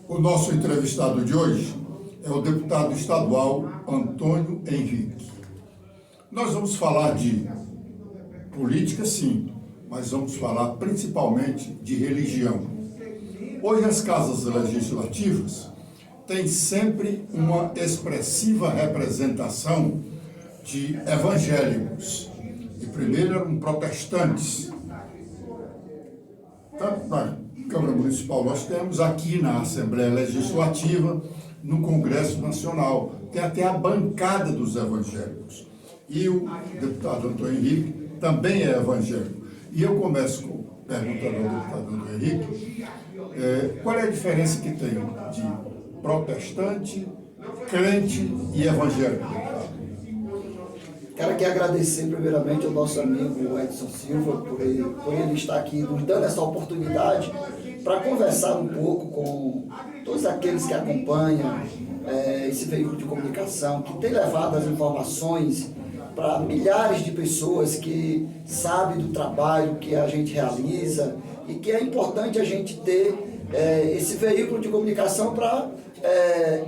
O nosso entrevistado de hoje é o deputado estadual Antônio Henrique. Nós vamos falar de política, sim, mas vamos falar principalmente de religião. Hoje as casas legislativas têm sempre uma expressiva representação de evangélicos. E primeiro eram protestantes. Tanto na Câmara Municipal nós temos, aqui na Assembleia Legislativa, no Congresso Nacional, tem até a bancada dos evangélicos. E o deputado Antônio Henrique também é evangélico. E eu começo perguntando ao deputado Antônio Henrique qual é a diferença que tem de protestante, crente e evangélico. Quero aqui agradecer primeiramente ao nosso amigo Edson Silva por ele estar aqui nos dando essa oportunidade para conversar um pouco com todos aqueles que acompanham esse veículo de comunicação, que tem levado as informações para milhares de pessoas que sabem do trabalho que a gente realiza e que é importante a gente ter esse veículo de comunicação para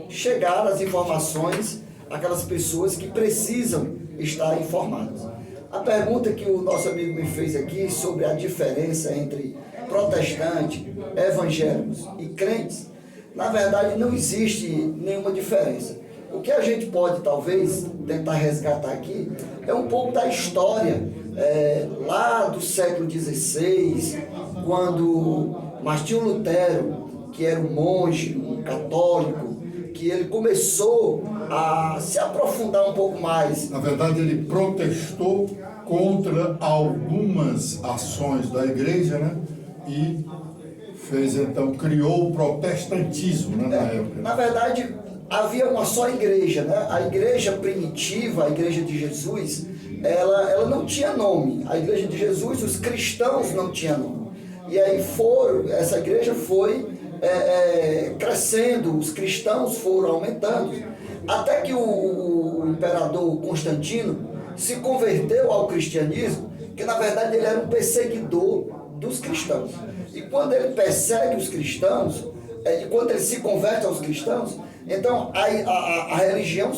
chegar às informações àquelas pessoas que precisam estar informadas. A pergunta que o nosso amigo me fez aqui sobre a diferença entre protestantes, evangélicos e crentes, na verdade não existe nenhuma diferença. O que a gente pode talvez tentar resgatar aqui é um pouco da história lá do século XVI, quando Martinho Lutero, que era um monge, um católico, que ele começou a se aprofundar um pouco mais. Na verdade, ele protestou contra algumas ações da igreja, né? E criou o protestantismo, né, na época. Na verdade, havia uma só igreja, né? A igreja primitiva, a igreja de Jesus, ela não tinha nome. A igreja de Jesus, os cristãos não tinham nome. E aí essa igreja foi crescendo, os cristãos foram aumentando, até que o imperador Constantino se converteu ao cristianismo, que na verdade ele era um perseguidor dos cristãos. E quando ele persegue os cristãos, e quando ele se converte aos cristãos, então a religião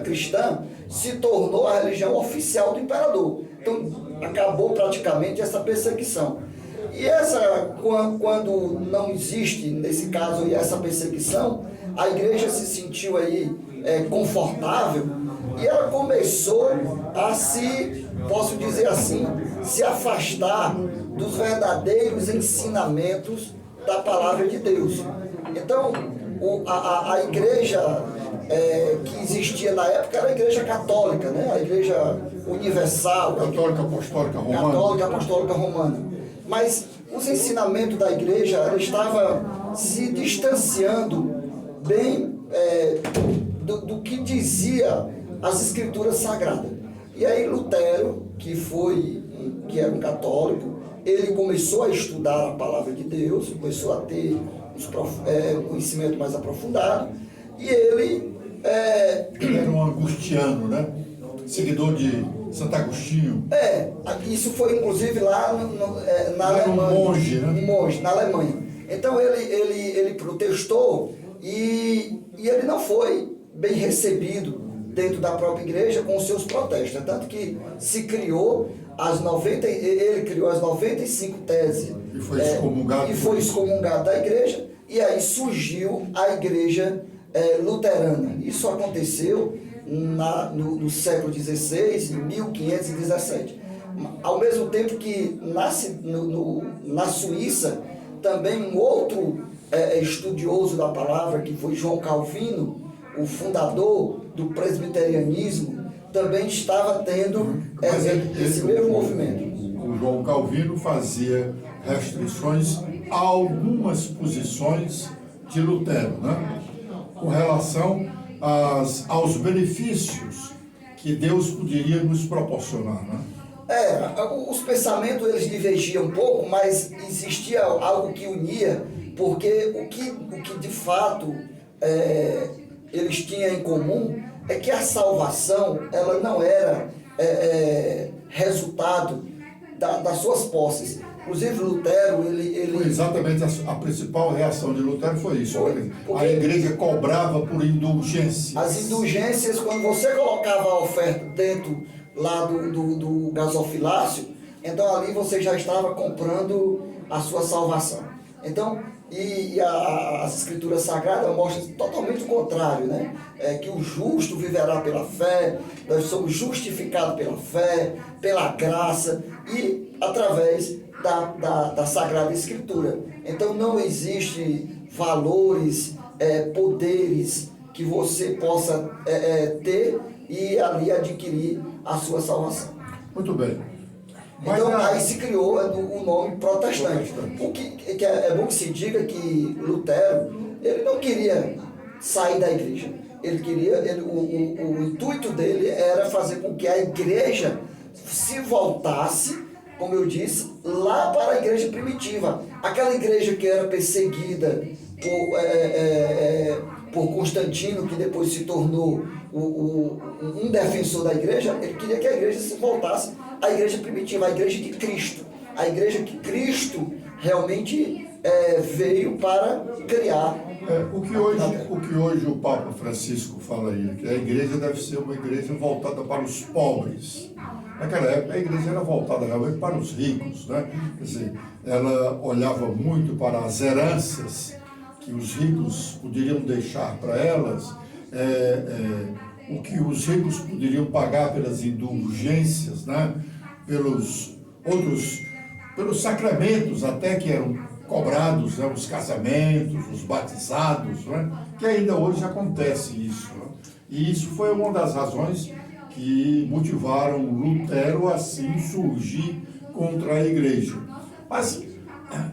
cristã se tornou a religião oficial do imperador. Então acabou praticamente essa perseguição. E quando não existe, nesse caso, essa perseguição, a igreja se sentiu aí confortável e ela começou a posso dizer assim, se afastar dos verdadeiros ensinamentos da palavra de Deus. Então, a igreja que existia na época era a igreja católica, né? A igreja universal. Católica Apostólica Romana. Católica Apostólica Romana. Mas os ensinamentos da igreja estavam se distanciando bem do que dizia as escrituras sagradas. E aí Lutero, que era um católico, ele começou a estudar a palavra de Deus, começou a ter um conhecimento mais aprofundado, e ele era um agustiano, né? Seguidor de Santo Agostinho. Isso foi inclusive lá na Alemanha. Um monge, né? Um monge, na Alemanha. Então ele protestou e ele não foi bem recebido dentro da própria igreja com os seus protestos. Tanto que se criou ele criou as 95 teses. E foi excomungado. E foi excomungado da igreja, e aí surgiu a igreja luterana. Isso aconteceu no século XVI, em 1517. Ao mesmo tempo que na Suíça, também um outro estudioso da palavra, que foi João Calvino, o fundador do presbiterianismo, também estava tendo esse mesmo movimento. O João Calvino fazia restrições a algumas posições de Lutero, né? Com relação aos benefícios que Deus poderia nos proporcionar, né? Os pensamentos eles divergiam um pouco, mas existia algo que unia, porque o que de fato eles tinham em comum é que a salvação ela não era resultado das suas posses, Inclusive Lutero, Foi exatamente a principal reação de Lutero foi isso. Porque a igreja cobrava por indulgências. as indulgências, quando você colocava a oferta dentro lá do gasofilácio, então ali você já estava comprando a sua salvação. Então, as escrituras sagradas mostram totalmente o contrário, né? Que o justo viverá pela fé, nós somos justificados pela fé, pela graça e através da Sagrada Escritura. Então não existe valores, poderes que você possa ter e ali adquirir a sua salvação. Muito bem. Então aí se criou o nome protestante. O que é bom que se diga que Lutero, ele não queria sair da igreja. O intuito dele era fazer com que a igreja se voltasse, como eu disse, lá para a igreja primitiva. Aquela igreja que era perseguida por Constantino, que depois se tornou um defensor da igreja. Ele queria que a igreja se voltasse à igreja primitiva, à igreja de Cristo. A igreja que Cristo realmente veio para criar. O que hoje o Papa Francisco fala aí, que a igreja deve ser uma igreja voltada para os pobres. Naquela época a igreja era voltada realmente para os ricos, né? Quer dizer, ela olhava muito para as heranças que os ricos poderiam deixar para elas, o que os ricos poderiam pagar pelas indulgências, né? Pelos sacramentos até que eram cobrados, né? Os casamentos, os batizados, né? Que ainda hoje acontece isso, né? E isso foi uma das razões que motivaram Lutero a assim surgir contra a igreja. Mas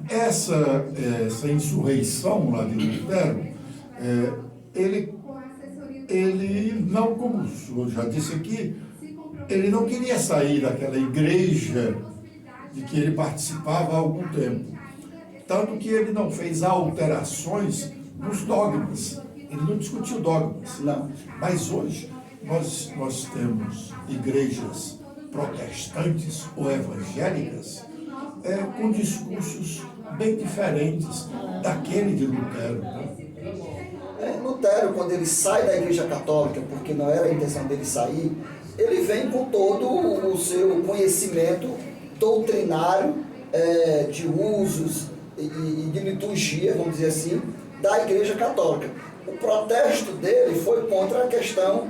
essa insurreição lá de Lutero, ele não, como o senhor já disse aqui, ele não queria sair daquela igreja de que ele participava há algum tempo. Tanto que ele não fez alterações nos dogmas. Ele não discutiu dogmas. Não. Mas hoje nós temos igrejas protestantes ou evangélicas com discursos bem diferentes daquele de Lutero. Né? Lutero, quando ele sai da igreja católica, porque não era a intenção dele sair, ele vem com todo o seu conhecimento doutrinário, de usos e de liturgia, vamos dizer assim, da igreja católica. O protesto dele foi contra a questão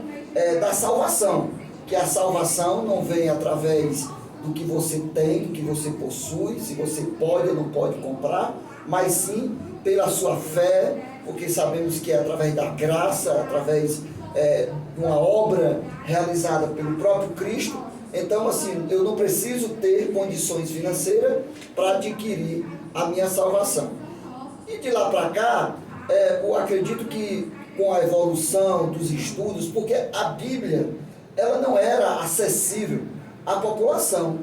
da salvação, que a salvação não vem através do que você tem, do que você possui, se você pode ou não pode comprar, mas sim pela sua fé, porque sabemos que é através da graça, através de uma obra realizada pelo próprio Cristo. Então, assim, eu não preciso ter condições financeiras para adquirir a minha salvação. E de lá para cá, eu acredito que com a evolução dos estudos, porque a Bíblia, ela não era acessível à população.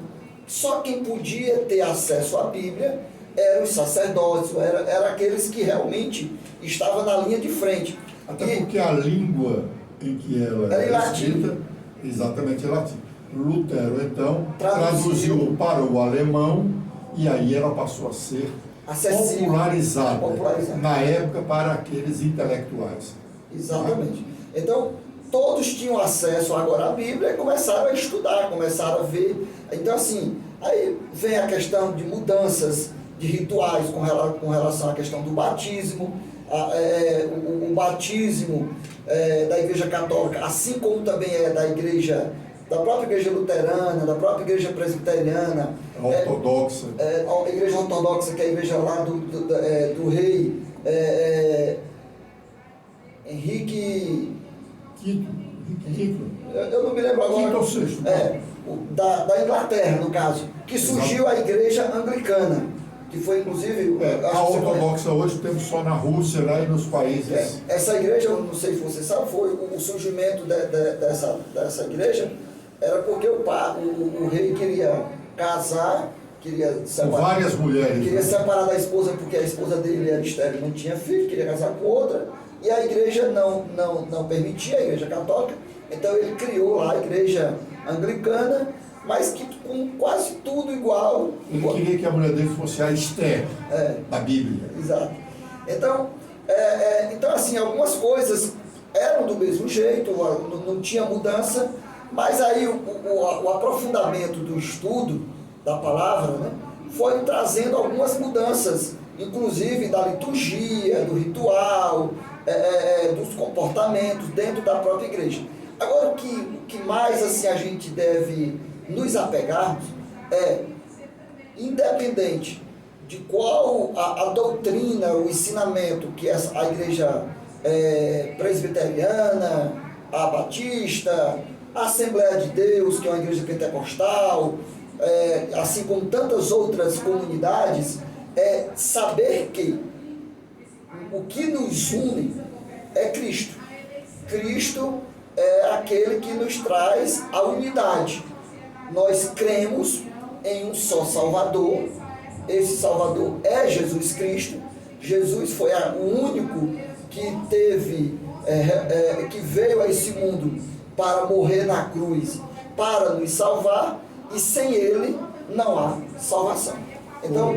Só quem podia ter acesso à Bíblia eram os sacerdotes, eram aqueles que realmente estavam na linha de frente. Até porque a língua em que ela era escrita, exatamente em latim. Lutero, então, traduziu para o alemão e aí ela passou a ser popularizada na época para aqueles intelectuais. Exatamente. Então, todos tinham acesso agora à Bíblia e começaram a estudar, começaram a ver. Então, assim, aí vem a questão de mudanças de rituais com relação à questão do batismo. O batismo da Igreja Católica, assim como também da própria Igreja Luterana, da própria Igreja Presbiteriana, ortodoxa. A Igreja Ortodoxa, que é a igreja lá do rei Henrique V. Eu não me lembro agora. Quinto ou sexto. Da Inglaterra, no caso, que surgiu a Igreja Anglicana, que foi inclusive... a ortodoxa hoje temos só na Rússia, lá e nos países... Essa igreja, eu não sei se você sabe, foi o surgimento dessa igreja, era porque o rei queria casar, queria separar... Com várias mulheres. Queria separar da esposa, porque a esposa dele era estéril, não tinha filho, queria casar com outra, e a igreja não permitia, a Igreja Católica, então ele criou lá a Igreja Anglicana, mas que com quase tudo igual. Ele queria que a mulher dele fosse a Esther da Bíblia. Exato. Então, então, assim, algumas coisas eram do mesmo jeito, não tinha mudança, mas aí o aprofundamento do estudo da palavra, né, foi trazendo algumas mudanças, inclusive da liturgia, do ritual, dos comportamentos dentro da própria igreja. Agora, o que mais assim, a gente deve nos apegarmos é, independente de qual a doutrina, o ensinamento que a igreja presbiteriana, a batista, a Assembleia de Deus, que é uma igreja pentecostal, assim como tantas outras comunidades, saber que o que nos une é Cristo. Cristo é aquele que nos traz a unidade. Nós cremos em um só Salvador. Esse Salvador é Jesus Cristo. Jesus foi o único que teve, que veio a esse mundo para morrer na cruz, para nos salvar, e sem Ele não há salvação. Então,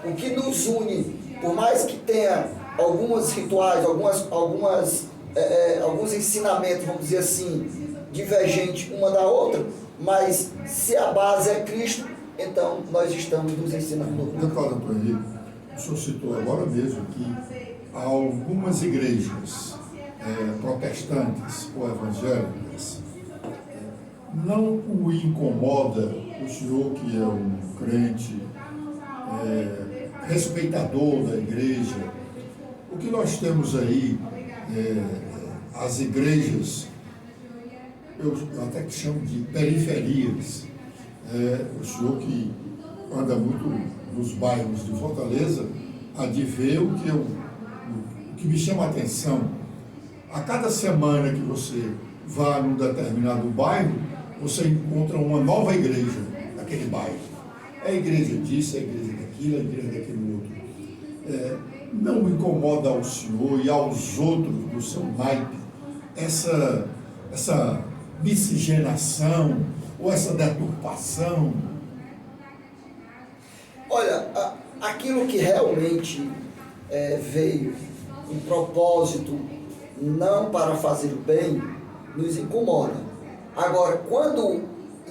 o que nos une, por mais que tenha alguns rituais, alguns ensinamentos, vamos dizer assim, divergentes uma da outra, mas se a base é Cristo, então nós estamos nos ensinando. Deputado Antônio, o senhor citou agora mesmo que há algumas igrejas protestantes ou evangélicas, não o incomoda, o senhor que é um crente respeitador da igreja, o que nós temos aí, as igrejas, eu até que chamo de periferias, o senhor que anda muito nos bairros de Fortaleza, há de ver o que me chama a atenção. A cada semana que você vá num determinado bairro, você encontra uma nova igreja naquele bairro. É a igreja disso, é a igreja daquilo, é a igreja daquele outro. Não incomoda ao senhor e aos outros do seu naipe essa miscigenação ou essa deturpação? Olha, aquilo que realmente veio um propósito não para fazer o bem, nos incomoda. Agora, quando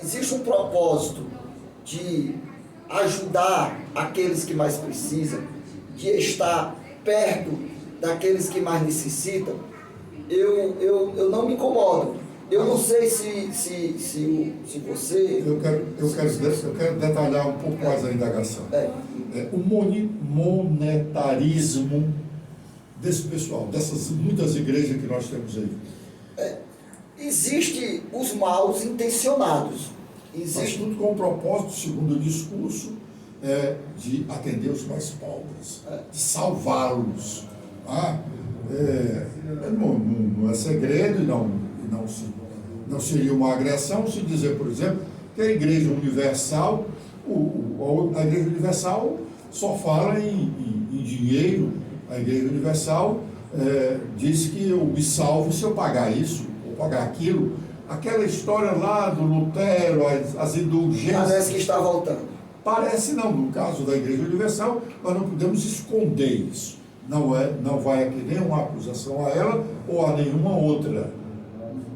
existe um propósito de ajudar aqueles que mais precisam, de estar perto daqueles que mais necessitam, eu não me incomodo. Eu não sei se você... Eu quero detalhar um pouco mais a indagação. O monetarismo desse pessoal, dessas muitas igrejas que nós temos aí. Existe os maus intencionados. Mas tudo com o propósito, segundo o discurso, de atender os mais pobres, de salvá-los. Não é segredo e não seria uma agressão se dizer, por exemplo, que a Igreja Universal, a Igreja Universal só fala em dinheiro. A Igreja Universal diz que eu me salvo se eu pagar isso, ou pagar aquilo. Aquela história lá do Lutero, as indulgências... Parece que está voltando. Parece não, no caso da Igreja Universal, nós não podemos esconder isso. Não vai aqui nenhuma acusação a ela ou a nenhuma outra.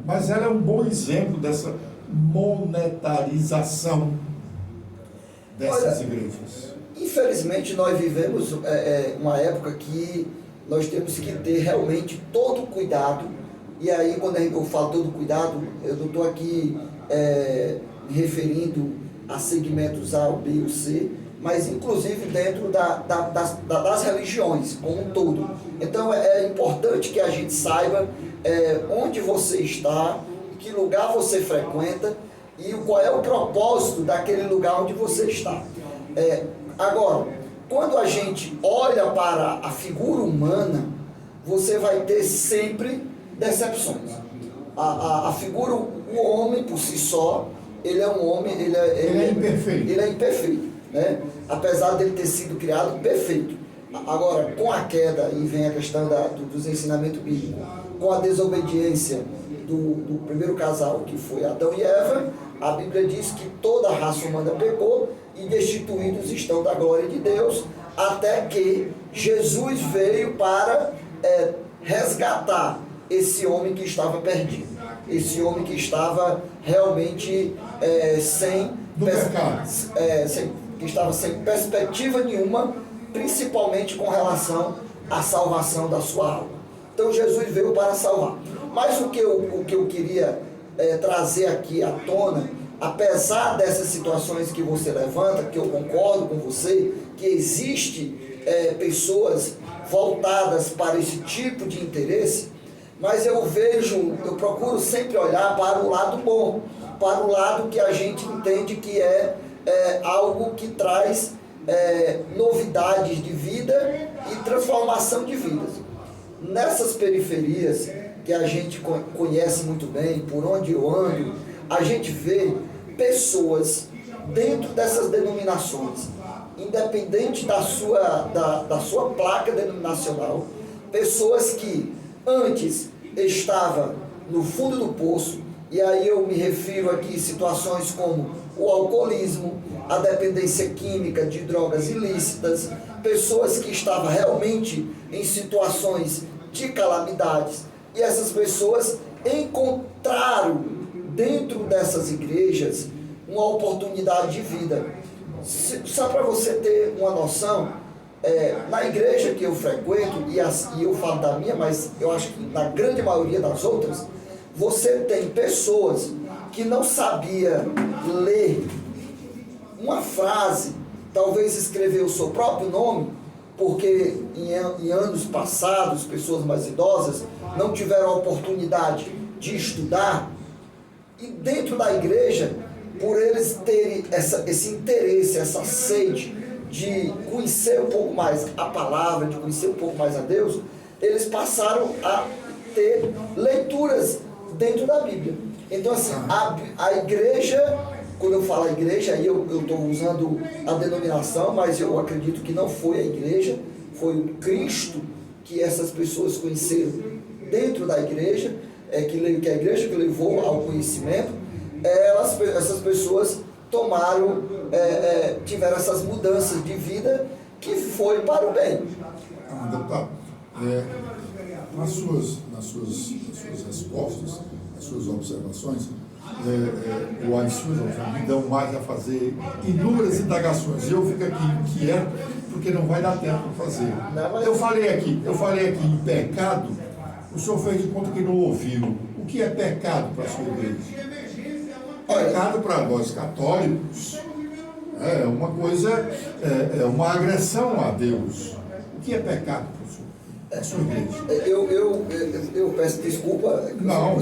Mas ela é um bom exemplo dessa monetarização dessas igrejas. Infelizmente, nós vivemos uma época que nós temos que ter realmente todo o cuidado. E aí, quando eu falo todo cuidado, eu não estou aqui me referindo a segmentos A, B ou C, mas inclusive dentro das religiões como um todo. Então é importante que a gente saiba onde você está, que lugar você frequenta e qual é o propósito daquele lugar onde você está. Agora, quando a gente olha para a figura humana, você vai ter sempre decepções. A figura, o homem por si só, ele é um homem, ele é imperfeito. Ele é imperfeito, né? Apesar dele ter sido criado perfeito. Agora, com a queda, e vem a questão dos ensinamentos bíblicos, com a desobediência do primeiro casal, que foi Adão e Eva, a Bíblia diz que toda a raça humana pecou e destituídos estão da glória de Deus, até que Jesus veio para resgatar esse homem que estava perdido, esse homem que estava realmente que estava sem perspectiva nenhuma, principalmente com relação à salvação da sua alma. Então Jesus veio para salvar. Mas o que eu queria trazer aqui à tona, apesar dessas situações que você levanta, que eu concordo com você, que existe pessoas voltadas para esse tipo de interesse, mas eu procuro sempre olhar para o lado bom, para o lado que a gente entende que é algo que traz novidades de vida e transformação de vidas. Nessas periferias que a gente conhece muito bem, por onde eu ando, a gente vê pessoas dentro dessas denominações, independente da sua placa denominacional, pessoas que antes estavam no fundo do poço, e aí eu me refiro aqui a situações como o alcoolismo, a dependência química de drogas ilícitas, pessoas que estavam realmente em situações de calamidades, e essas pessoas encontraram dentro dessas igrejas uma oportunidade de vida. Só para você ter uma noção, na igreja que eu frequento, e eu falo da minha, mas eu acho que na grande maioria das outras, você tem pessoas que não sabia ler uma frase, talvez escrever o seu próprio nome, porque em anos passados, pessoas mais idosas não tiveram a oportunidade de estudar, e dentro da igreja, por eles terem esse interesse, essa sede de conhecer um pouco mais a palavra, de conhecer um pouco mais a Deus, eles passaram a ter leituras dentro da Bíblia. Então assim, a igreja, quando eu falo a igreja, aí eu estou usando a denominação, mas eu acredito que não foi a igreja, foi o Cristo que essas pessoas conheceram dentro da igreja, que a igreja que levou ao conhecimento. Essas pessoas tiveram essas mudanças de vida que foi para o bem. Deputado, nas suas respostas, nas suas observações, o Aissus me dão mais a fazer inúmeras indagações. Eu fico aqui inquieto porque não vai dar tempo para fazer. Eu falei aqui em pecado, o senhor fez de conta que não ouviu. O que é pecado para a sua igreja? Pecado para nós católicos é uma coisa, uma agressão a Deus. O que é pecado para a sua igreja? Eu peço desculpa. Não,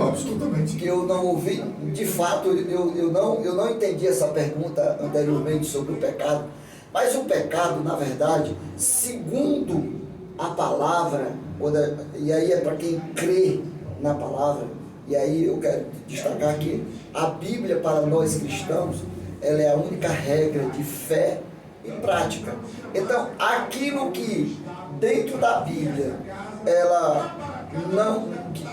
absolutamente. Que eu não ouvi, de fato, eu não entendi essa pergunta anteriormente sobre o pecado. Mas o pecado, na verdade, segundo a palavra, e aí é para quem crê na palavra, e aí eu quero destacar que a Bíblia, para nós cristãos, ela é a única regra de fé e prática. Então, aquilo que dentro da Bíblia ela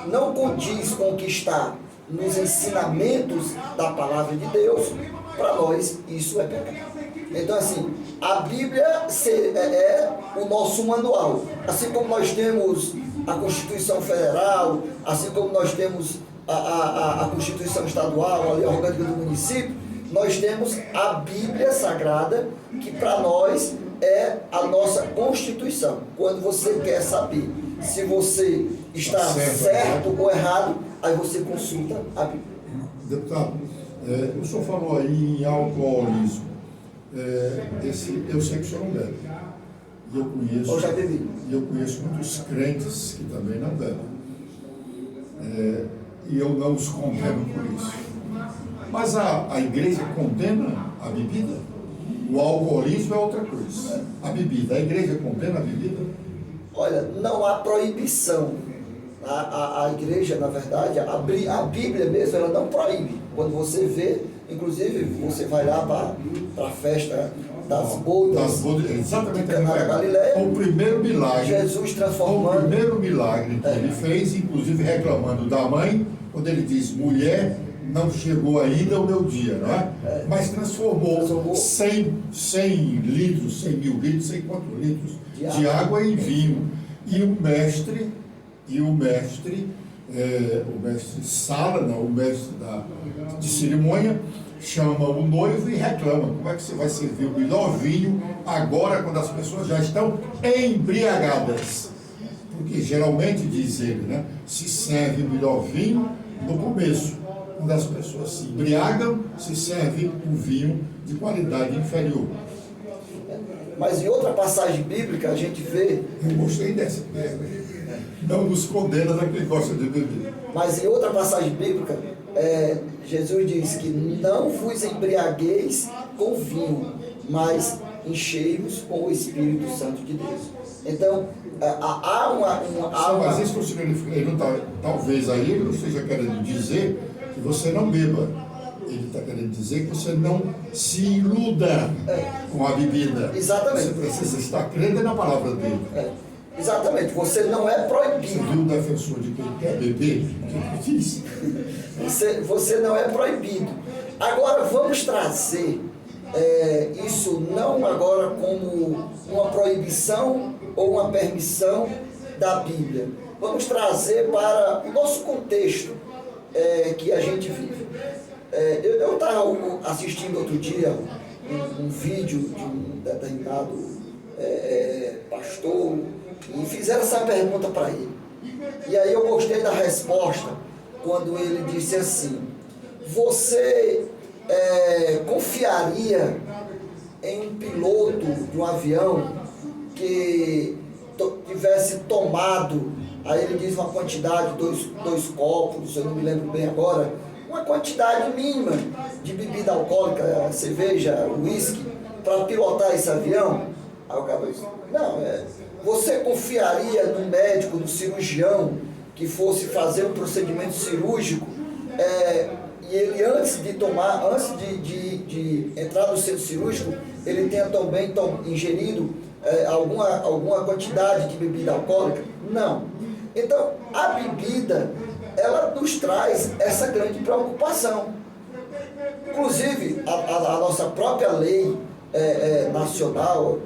não condiz com o que está nos ensinamentos da palavra de Deus, para nós isso é pecado. Então assim, a Bíblia é o nosso manual, assim como nós temos a Constituição Federal, assim como nós temos a Constituição Estadual, a Lei Orgânica do Município, nós temos a Bíblia Sagrada, que para nós é a nossa Constituição. Quando você quer saber se você está certo ou errado, aí você consulta a Bíblia. Deputado, o senhor falou aí em alcoolismo. Eu sei que o senhor não bebe. E eu já bebi. E eu conheço muitos crentes que também não bebem. E eu não os condeno por isso. Mas a igreja condena a bebida? O alcoolismo é outra coisa. A bebida, a igreja condena a bebida? Olha, não há proibição. A igreja, na verdade, a Bíblia mesmo, ela não proíbe. Quando você vê Inclusive, você vai lá para a festa das bodas, exatamente, de Caná da Galileia. O primeiro milagre. Jesus transformando. O primeiro milagre que ele fez, inclusive reclamando da mãe, quando ele diz: mulher, não chegou ainda o meu dia, não é? Mas transformou 100 litros, 100 mil litros, sei quantos litros de água em vinho. E o mestre Sala, não, o mestre de cerimônia, chama o noivo e reclama: como é que você vai servir o melhor vinho agora, quando as pessoas já estão embriagadas? Porque geralmente, diz ele, né, se serve o melhor vinho no começo. Quando as pessoas se embriagam, se serve um vinho de qualidade inferior. Mas em outra passagem bíblica a gente vê... Eu gostei dessa, não nos condena daquele que gosta de beber. Mas em outra passagem bíblica, Jesus diz que não vos embriagueis com vinho, mas enchei-vos com o Espírito Santo de Deus. Então, há uma... Mas isso ele não tá, talvez aí ele não esteja querendo dizer que você não beba. Ele está querendo dizer que você não se iluda com a bebida. Exatamente. Você precisa estar crendo na palavra dele. Exatamente. Você não é proibido. Você viu o defensor de quem quer beber? O que ele disse? Você não é proibido. Agora vamos trazer isso não agora como uma proibição ou uma permissão da Bíblia. Vamos trazer para o nosso contexto que a gente vive. Eu estava assistindo outro dia um vídeo de um determinado pastor e fizeram essa pergunta para ele. E aí eu gostei da resposta quando ele disse assim: você confiaria em um piloto de um avião que tivesse tomado, aí ele diz uma quantidade, dois copos, eu não me lembro bem agora, uma quantidade mínima de bebida alcoólica, cerveja, uísque, para pilotar esse avião? Aí o cara disse: não, você confiaria no médico, no cirurgião, que fosse fazer um procedimento cirúrgico, e ele antes de entrar no centro cirúrgico, ele tenha também ingerido alguma quantidade de bebida alcoólica? Não. Então, a bebida, ela nos traz essa grande preocupação. Inclusive, a nossa própria lei nacional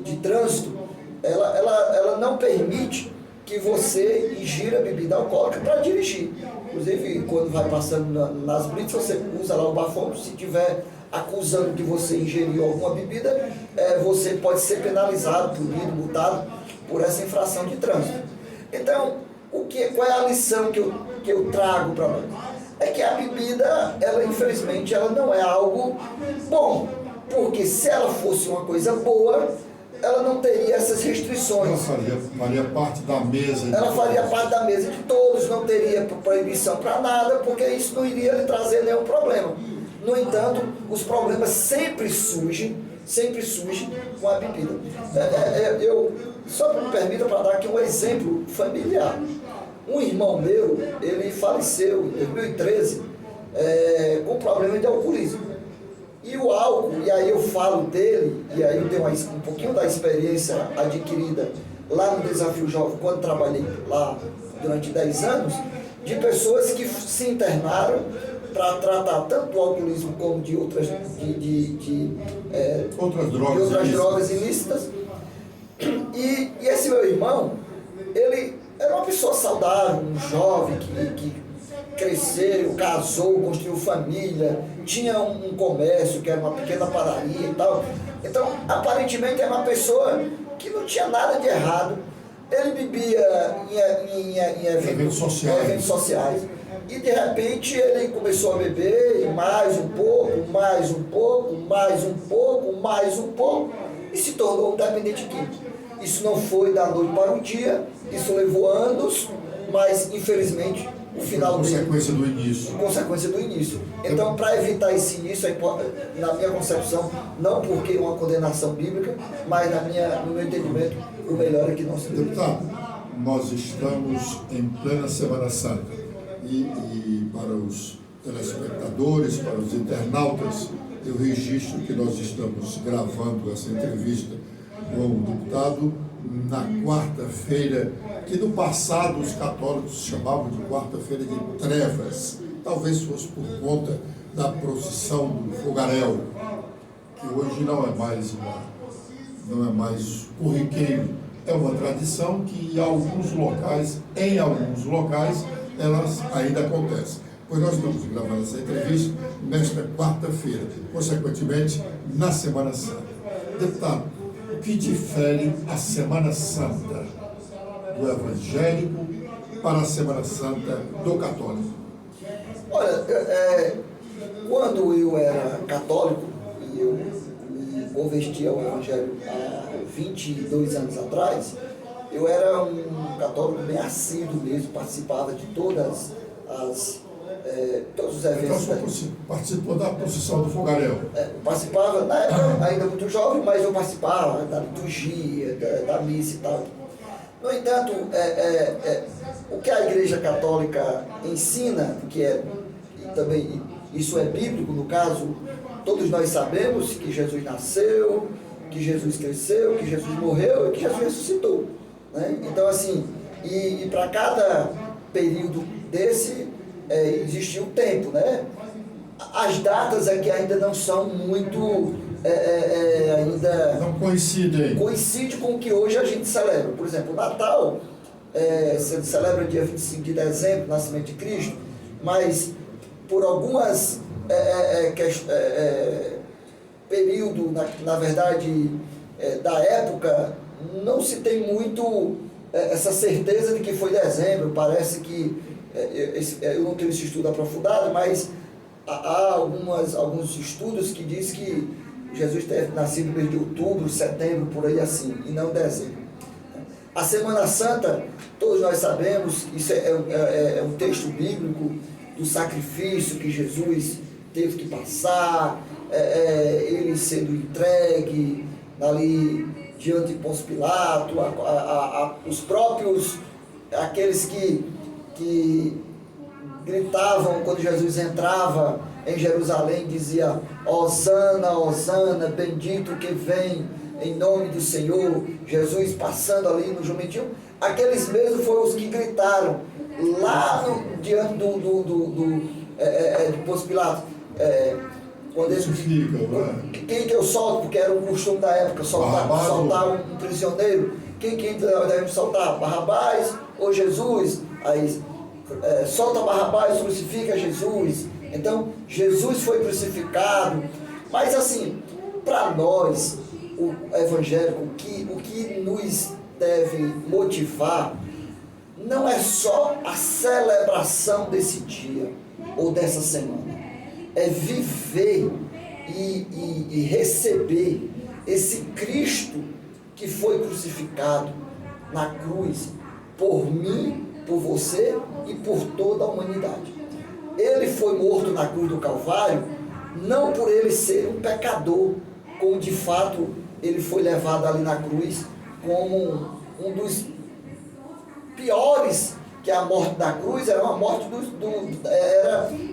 de trânsito, ela não permite que você ingira bebida alcoólica para dirigir. Inclusive, quando vai passando nas blitz, você usa lá o bafômetro. Se tiver acusando que você ingeriu alguma bebida, você pode ser penalizado, punido, multado por essa infração de trânsito. Então, qual é a lição que eu trago para nós? É que a bebida, infelizmente, ela não é algo bom. Porque se ela fosse uma coisa boa, ela não teria essas restrições. Ela faria parte da mesa. Ela faria parte da mesa de todos, não teria proibição para nada, porque isso não iria lhe trazer nenhum problema. No entanto, os problemas sempre surgem com a bebida. Só me permita para dar aqui um exemplo familiar. Um irmão meu, ele faleceu em 2013 com problema de alcoolismo. E o álcool, e aí eu falo dele, e aí eu tenho um pouquinho da experiência adquirida lá no Desafio Jovem, quando trabalhei lá durante 10 anos, de pessoas que se internaram para tratar tanto do alcoolismo como de outras drogas ilícitas. E esse meu irmão, ele era uma pessoa saudável, um jovem que cresceu, casou, construiu família, tinha um comércio que era uma pequena padaria e tal. Então, aparentemente, era uma pessoa que não tinha nada de errado. Ele bebia em eventos sociais. E, de repente, ele começou a beber, e mais um pouco, e se tornou um dependente químico. Isso não foi da noite para o dia, isso levou anos, mas, infelizmente, o final consequência do início. Consequência do início. Então, para evitar esse início, na minha concepção, não porque é uma condenação bíblica, mas no meu entendimento, o melhor é que nós temos. Deputado, nós estamos em plena Semana Santa e para os telespectadores, para os internautas, eu registro que nós estamos gravando essa entrevista com o deputado na quarta-feira, que no passado os católicos chamavam de quarta-feira de trevas. Talvez fosse por conta da procissão do fogaréu, que hoje não é mais corriqueiro. É uma tradição que em alguns locais, elas ainda acontecem. Pois nós estamos gravando essa entrevista nesta quarta-feira, consequentemente na Semana Santa. Deputado, o que difere a Semana Santa do evangélico para a Semana Santa do católico? Olha, quando eu era católico e eu me converti ao Evangelho há 22 anos atrás, eu era um católico bem assíduo mesmo, participava de todos os eventos. Então, você participou da procissão do fogaréu? Participava, na época ainda muito jovem, mas eu participava da liturgia, da missa e tal. No entanto, o que a Igreja Católica ensina, e também isso é bíblico, no caso, todos nós sabemos que Jesus nasceu, que Jesus cresceu, que Jesus morreu e que Jesus ressuscitou. Né? Então, assim, e para cada período desse, existe um tempo, né? As datas aqui ainda não são muito, ainda não coincidem. Coincide com o que hoje a gente celebra. Por exemplo, o Natal, se celebra dia 25 de dezembro, o nascimento de Cristo, mas por algumas período, na verdade, da época, não se tem muito essa certeza de que foi dezembro. Parece que, eu não tenho esse estudo aprofundado, mas há alguns estudos que diz que Jesus deve nascido no mês de outubro, setembro, por aí assim, e não dezembro. A Semana Santa, todos nós sabemos, isso é um texto bíblico do sacrifício que Jesus teve que passar, ele sendo entregue ali diante de Pôncio Pilato, os próprios, aqueles que gritavam quando Jesus entrava em Jerusalém, dizia: Hosana, Hosana, bendito que vem em nome do Senhor. Jesus passando ali no jumentinho, aqueles mesmos foram os que gritaram lá diante de Pôncio Pilato, quando ele, quem que eu solto, porque era um costume da época, soltar um prisioneiro, quem devemos soltar, Barrabás ou Jesus? Aí solta Barrabás, crucifica Jesus. Então Jesus foi crucificado. Mas assim, para nós, o evangélico, o que nos deve motivar não é só a celebração desse dia ou dessa semana, é viver e receber esse Cristo que foi crucificado na cruz por mim, por você e por toda a humanidade. Ele foi morto na cruz do Calvário, não por ele ser um pecador, como de fato ele foi levado ali na cruz como um dos piores, que a morte da cruz era uma morte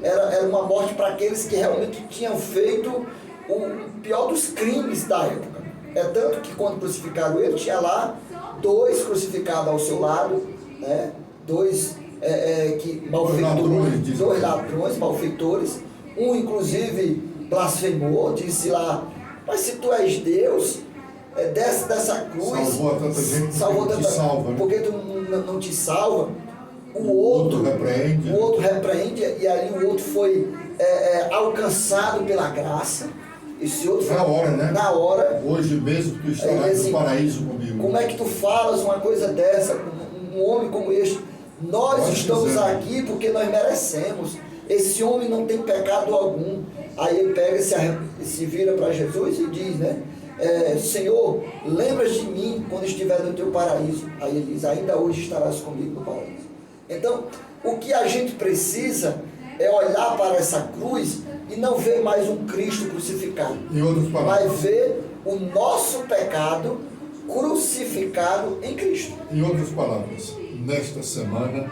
era uma morte para aqueles que realmente tinham feito o pior dos crimes da época. É tanto que quando crucificaram ele, tinha lá dois crucificados ao seu lado, né? Dois ladrões, malfeitores. Um inclusive blasfemou, disse lá: mas se tu és Deus, desce dessa cruz, salvou tanta gente, porque tu não te salva. O outro repreende, e ali o outro foi alcançado pela graça. Esse outro foi na hora, né? Na hora. Hoje mesmo tu está lá no paraíso comigo. Como é que tu falas uma coisa dessa, um homem como este? Nós estamos aqui porque nós merecemos. Esse homem não tem pecado algum. Aí ele pega, se vira para Jesus e diz, né? Senhor, lembra de mim quando estiver no teu paraíso. Aí ele diz: ainda hoje estarás comigo no paraíso. Então, o que a gente precisa é olhar para essa cruz e não ver mais um Cristo crucificado, mas ver o nosso pecado crucificado em Cristo. Em outras palavras, nesta semana,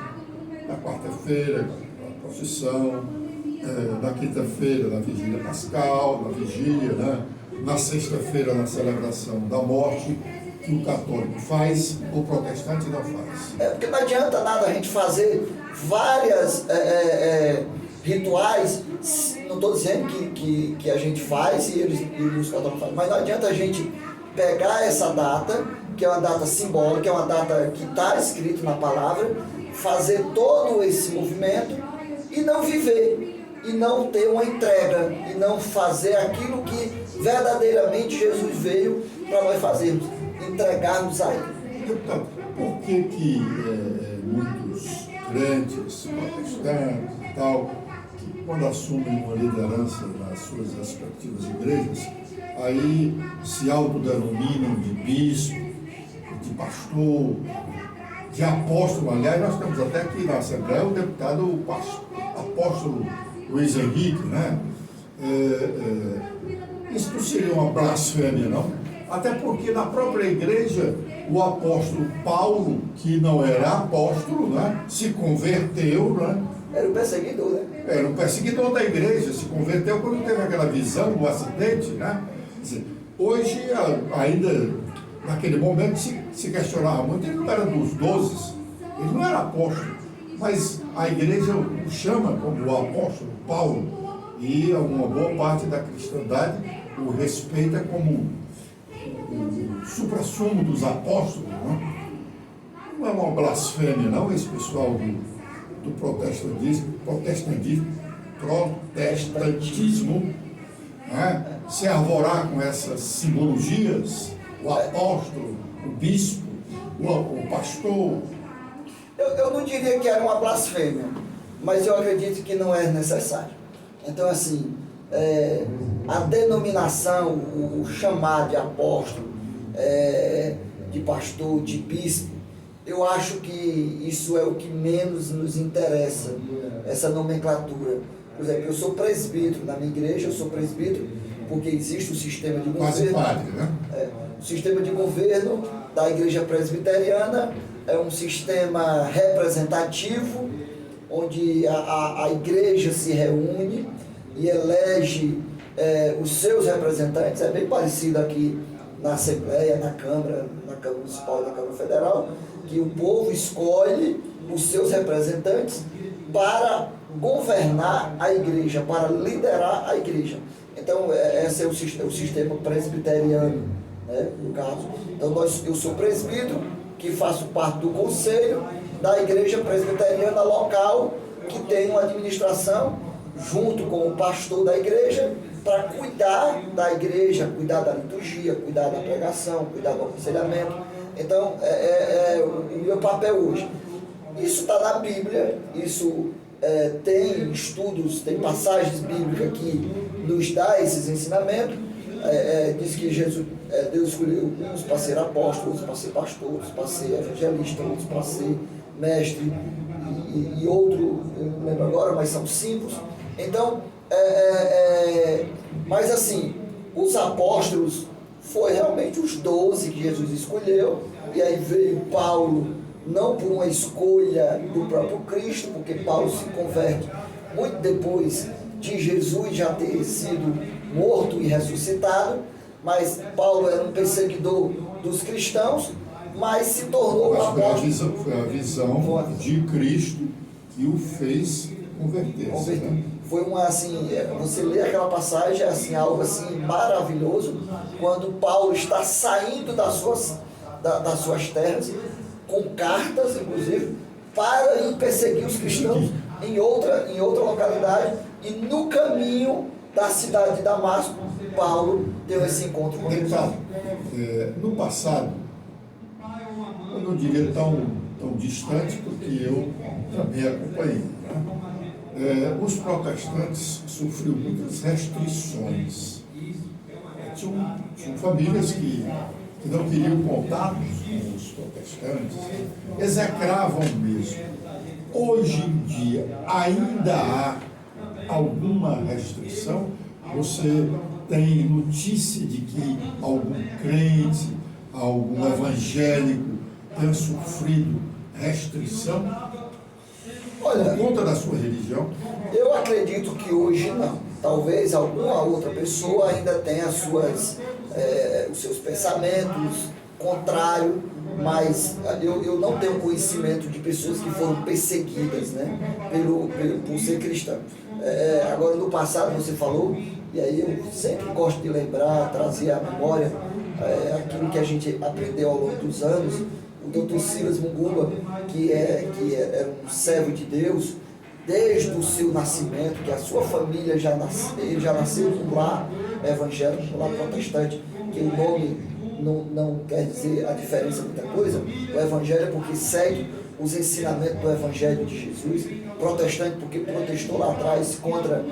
na quarta-feira, a procissão, na quinta-feira, na vigília pascal, na vigília, né? Na sexta-feira, na celebração da morte, que o católico faz, o protestante não faz. Porque não adianta nada a gente fazer várias rituais, não estou dizendo que a gente faz e os católicos fazem, mas não adianta a gente pegar essa data, que é uma data simbólica, é uma data que está escrito na palavra, fazer todo esse movimento e não viver, e não ter uma entrega, e não fazer aquilo que verdadeiramente Jesus veio para nós fazermos, entregarmos a Ele. Deputado, por que muitos crentes, protestantes e tal, que quando assumem uma liderança nas suas respectivas igrejas, aí se autodenominam de bispo, de pastor, de apóstolo? Aliás, nós temos até aqui na Assembleia o deputado apóstolo Luiz Henrique, né? Isso não seria uma blasfêmia, não? Até porque na própria igreja, o apóstolo Paulo, que não era apóstolo, né? Se converteu, né? Era o perseguidor, né? Era um perseguidor da igreja, se converteu quando teve aquela visão do acidente, né? Quer dizer, hoje, ainda naquele momento, se questionava muito, ele não era dos 12, ele não era apóstolo, mas a igreja o chama como o apóstolo Paulo, e uma boa parte da cristandade o respeita como o suprassumo dos apóstolos, né? Não é uma blasfêmia, não, esse pessoal do protestantismo, né? Se arvorar com essas simbologias, o apóstolo, o bispo, o pastor. Eu não diria que era uma blasfêmia, mas eu acredito que não é necessário. Então, assim, a denominação, o chamar de apóstolo, de pastor, de bispo, eu acho que isso é o que menos nos interessa, essa nomenclatura. Por exemplo, eu sou presbítero na minha igreja, eu sou presbítero porque existe o sistema de governo. Quase padre, né? O sistema de governo da igreja presbiteriana é um sistema representativo, onde a igreja se reúne e elege os seus representantes. É bem parecido aqui na Assembleia, na Câmara Municipal e na Câmara Federal, que o povo escolhe os seus representantes para governar a igreja, para liderar a igreja. Então, esse é o sistema presbiteriano, né, no caso. Então, eu sou presbítero, que faço parte do conselho da igreja presbiteriana local, que tem uma administração junto com o pastor da igreja, para cuidar da igreja, cuidar da liturgia, cuidar da pregação, cuidar do aconselhamento. Então, o meu papel hoje. Isso está na Bíblia, isso tem estudos, tem passagens bíblicas que nos dá esses ensinamentos. Diz que Deus escolheu uns para ser apóstolos, outros para ser pastor, outros para ser evangelista, outros para ser mestre, e outro, eu não lembro agora, mas são 5. Então, mas assim, os apóstolos foi realmente os 12 que Jesus escolheu, e aí veio Paulo, não por uma escolha do próprio Cristo, porque Paulo se converte muito depois de Jesus já ter sido morto e ressuscitado, mas Paulo era um perseguidor dos cristãos, mas se tornou um apóstolo. Foi a visão de Cristo que o fez converter-se. Né? Foi uma, assim, você lê aquela passagem, assim, algo assim maravilhoso, quando Paulo está saindo das suas terras, com cartas, inclusive, para ir perseguir os cristãos em outra localidade, e no caminho da cidade de Damasco, Paulo teve esse encontro com Jesus. No passado, eu não diria tão distante, porque eu também acompanhei, né? Os protestantes sofriam muitas restrições. Tinham famílias que não queriam contato com os protestantes, execravam mesmo. Hoje em dia, ainda há alguma restrição? Você tem notícia de que algum crente, algum evangélico tenha sofrido restrição? Olha, por conta da sua religião? eu acredito que hoje não. Talvez alguma outra pessoa ainda tenha os seus pensamentos contrários, mas eu não tenho conhecimento de pessoas que foram perseguidas, né, por ser cristã. Agora, no passado, você falou, e aí eu sempre gosto de lembrar, trazer à memória aquilo que a gente aprendeu ao longo dos anos. O Dr. Silas Mungumba, que era um servo de Deus, desde o seu nascimento, que a sua família ele já nasceu num lar evangélico, num lar protestante, que o nome não quer dizer a diferença muita coisa. O evangelho é porque segue os ensinamentos do evangelho de Jesus, protestante porque protestou lá atrás contra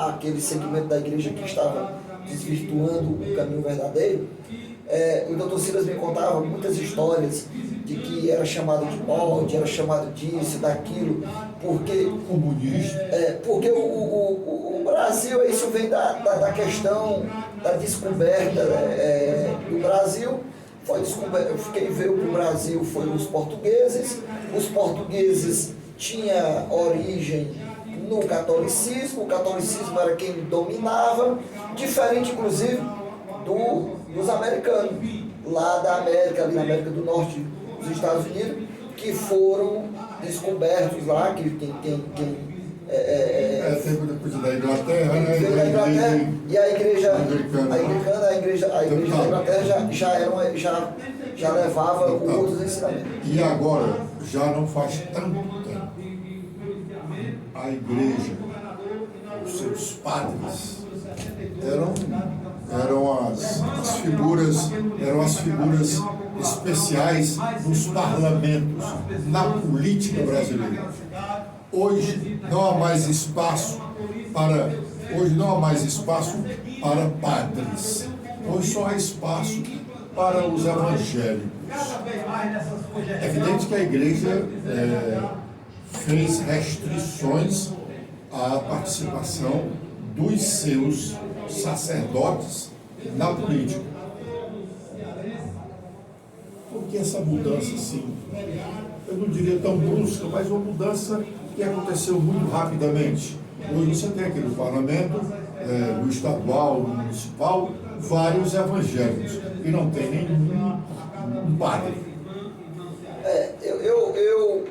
aquele segmento da igreja que estava desvirtuando o caminho verdadeiro. O Dr. Silas me contava muitas histórias de que era chamado de molde, era chamado disso, daquilo, porque Comunista. Porque o Brasil, isso vem da questão da descoberta do Brasil. Foi descoberto, quem veio para o Brasil foram os portugueses. Os portugueses tinham origem no catolicismo, o catolicismo era quem dominava, diferente inclusive dos americanos, lá da América, ali na América do Norte, dos Estados Unidos, que foram descobertos lá, que Sempre depois da Inglaterra, né? veio da Inglaterra, e a igreja americana. a igreja da Inglaterra já levava outros ensinamentos. E agora, já não faz tanto tempo, a igreja, os seus padres, eram as figuras especiais nos parlamentos, na política brasileira. Hoje não há mais espaço para padres. Hoje só há espaço para os evangélicos. É evidente que a igreja fez restrições à participação dos seus sacerdotes na política. Por que essa mudança, assim, eu não diria tão brusca, mas uma mudança que aconteceu muito rapidamente? Hoje você tem aqui no parlamento, no estadual, no municipal, vários evangélicos, e não tem nenhum padre. Eu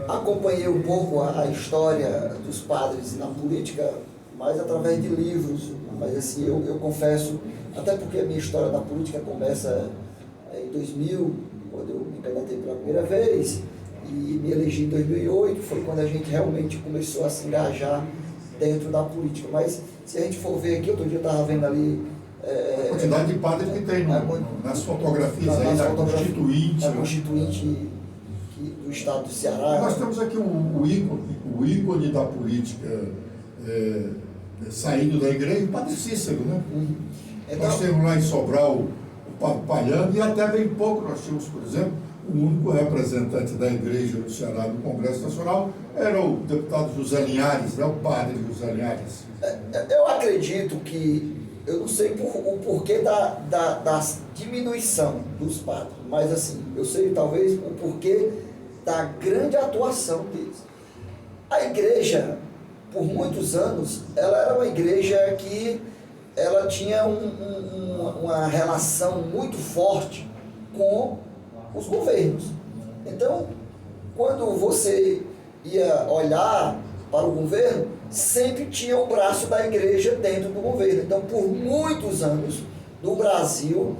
acompanhei um pouco a história dos padres na política, mais através de livros, mas assim, eu confesso, até porque a minha história na política começa em 2000, quando eu me candidatei pela primeira vez, e me elegi em 2008, foi quando a gente realmente começou a se engajar dentro da política. Mas se a gente for ver aqui, outro dia eu estava vendo ali A quantidade de padres que tem nas fotografias aí, da Constituinte. A Constituinte do Estado do Ceará. Nós temos aqui o ícone da política saindo da igreja, o Padre Cícero, né? Então, nós temos lá em Sobral o Padre Palhano, e até bem pouco nós tínhamos, por exemplo, o único representante da igreja no Ceará no Congresso Nacional era o deputado José Linhares, né? O padre José Linhares. Eu acredito que, eu não sei o porquê da diminuição dos padres, mas assim, eu sei talvez o porquê da grande atuação deles. A igreja, por muitos anos, ela era uma igreja que ela tinha uma relação muito forte com os governos. Então, quando você ia olhar para o governo, sempre tinha o braço da igreja dentro do governo. Então, por muitos anos, no Brasil,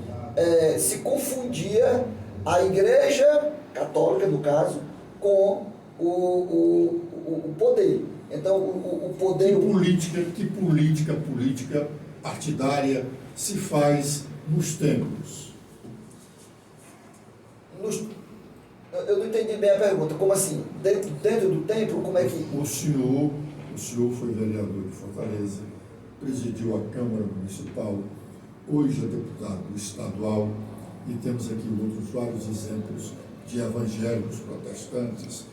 se confundia a igreja católica, no caso, com o poder. Então, o poder... Que política partidária se faz nos templos? Eu não entendi bem a pergunta. Como assim? Dentro do templo, como é que... O senhor foi vereador de Fortaleza, presidiu a Câmara Municipal, hoje é deputado estadual, e temos aqui outros vários exemplos de evangélicos protestantes,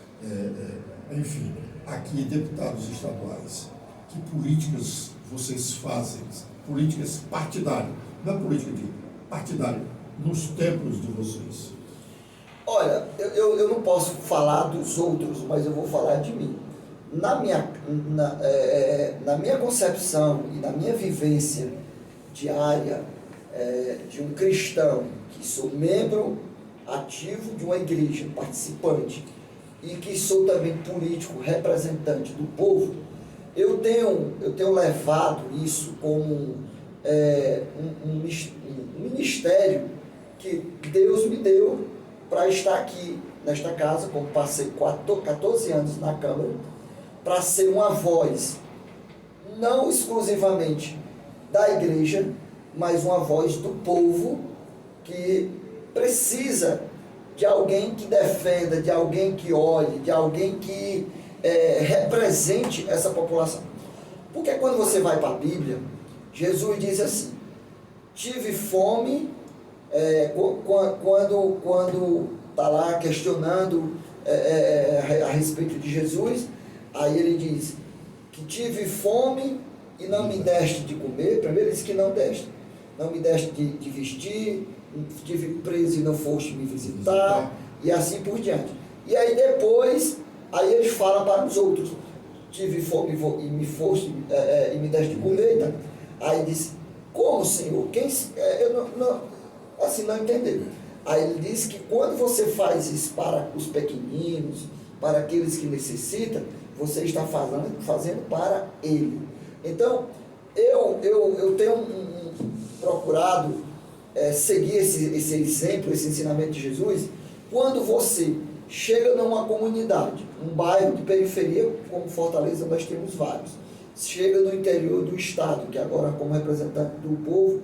enfim, aqui deputados estaduais. Que políticas vocês fazem? Políticas partidárias, não é política partidária, nos templos de vocês? Olha, eu não posso falar dos outros, mas eu vou falar de mim. Na minha concepção e na minha vivência diária de um cristão, que sou membro ativo de uma igreja, participante, e que sou também político, representante do povo, eu tenho levado isso como um ministério que Deus me deu para estar aqui nesta casa, como passei 14 anos na Câmara, para ser uma voz, não exclusivamente da igreja, mas uma voz do povo que precisa de alguém que defenda, de alguém que olhe, de alguém que represente essa população. Porque quando você vai para a Bíblia, Jesus diz assim: tive fome, quando está lá questionando a respeito de Jesus, aí ele diz que tive fome e não me deste de comer. Primeiro ele diz que não deste, não me deste de vestir, tive preso e não foste me visitar, e assim por diante. E aí depois, aí ele fala para os outros: tive fome e me foste e me deste de comer. Tá? Aí diz: como, Senhor? Eu não entendeu. Aí ele diz que quando você faz isso para os pequeninos, para aqueles que necessitam, você está fazendo para ele. Então, eu tenho procurado seguir esse exemplo, esse ensinamento de Jesus. Quando você chega numa comunidade, um bairro de periferia, como Fortaleza nós temos vários, chega no interior do estado, que agora como representante do povo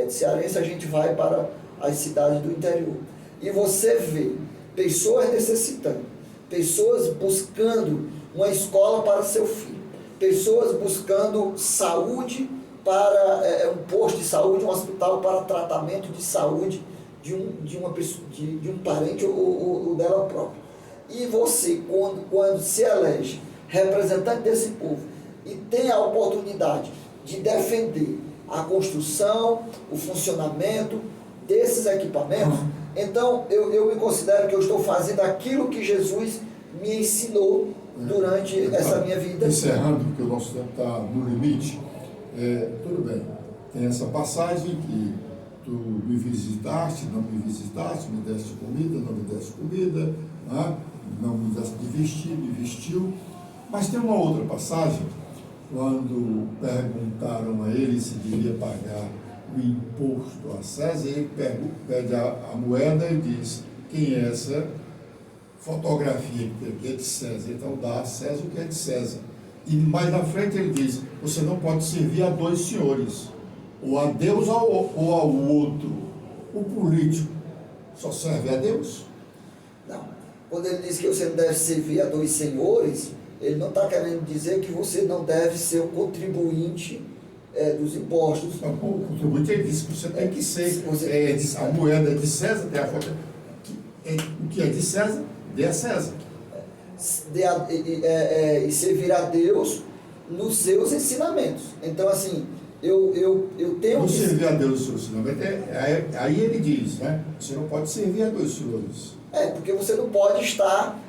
cearense a gente vai para as cidades do interior, e você vê pessoas necessitando, pessoas buscando uma escola para seu filho, pessoas buscando saúde para um posto de saúde, um hospital para tratamento de saúde de um parente ou dela própria. E você, quando se elege representante desse povo e tem a oportunidade de defender a construção, o funcionamento desses equipamentos, então eu me considero que eu estou fazendo aquilo que Jesus me ensinou durante essa minha vida. Encerrando, porque o nosso tempo está no limite, tudo bem, tem essa passagem que tu me visitaste, não me visitaste, me deste comida, não me deste comida, não me deste de vestir, me vestiu. Mas tem uma outra passagem, quando perguntaram a ele se devia pagar o imposto a César, ele pede a moeda e diz: quem é essa fotografia que é de César? Então dá a César o que é de César. E mais na frente ele diz: você não pode servir a dois senhores, ou a Deus ou ao outro. O político só serve a Deus? Não. Quando ele diz que você não deve servir a dois senhores, ele não está querendo dizer que você não deve ser o contribuinte dos impostos. O contribuinte, ele disse que você tem que ser. A moeda de César, tem a foto. O que é de César, dê a César. E servir a Deus nos seus ensinamentos. Então, assim, eu tenho... Não servir a Deus nos seus ensinamentos, aí ele diz, né? Você não pode servir a dois senhores. Porque você não pode estar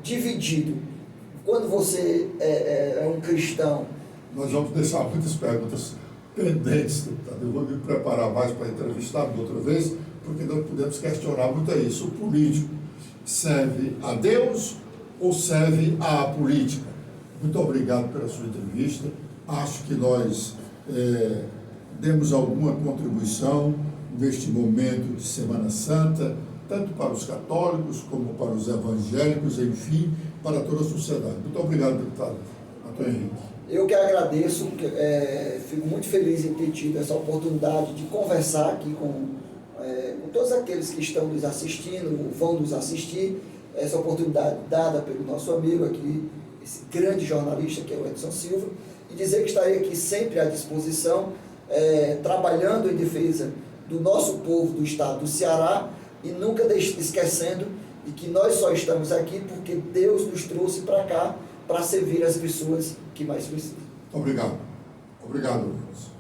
dividido. Quando você é um cristão... Nós vamos deixar muitas perguntas pendentes, deputado. Eu vou me preparar mais para entrevistar outra vez, porque nós podemos questionar muito isso. O político serve a Deus ou serve à política? Muito obrigado pela sua entrevista. Acho que nós demos alguma contribuição neste momento de Semana Santa, tanto para os católicos como para os evangélicos, enfim, para toda a sociedade. Muito obrigado, deputado Antônio Henrique. Eu que agradeço, fico muito feliz em ter tido essa oportunidade de conversar aqui com todos aqueles que estão nos assistindo, vão nos assistir, essa oportunidade dada pelo nosso amigo aqui, esse grande jornalista que é o Edson Silva, e dizer que estarei aqui sempre à disposição, trabalhando em defesa do nosso povo do estado do Ceará, e nunca esquecendo de que nós só estamos aqui porque Deus nos trouxe para cá para servir as pessoas que mais precisam. Obrigado. Obrigado, Lucas.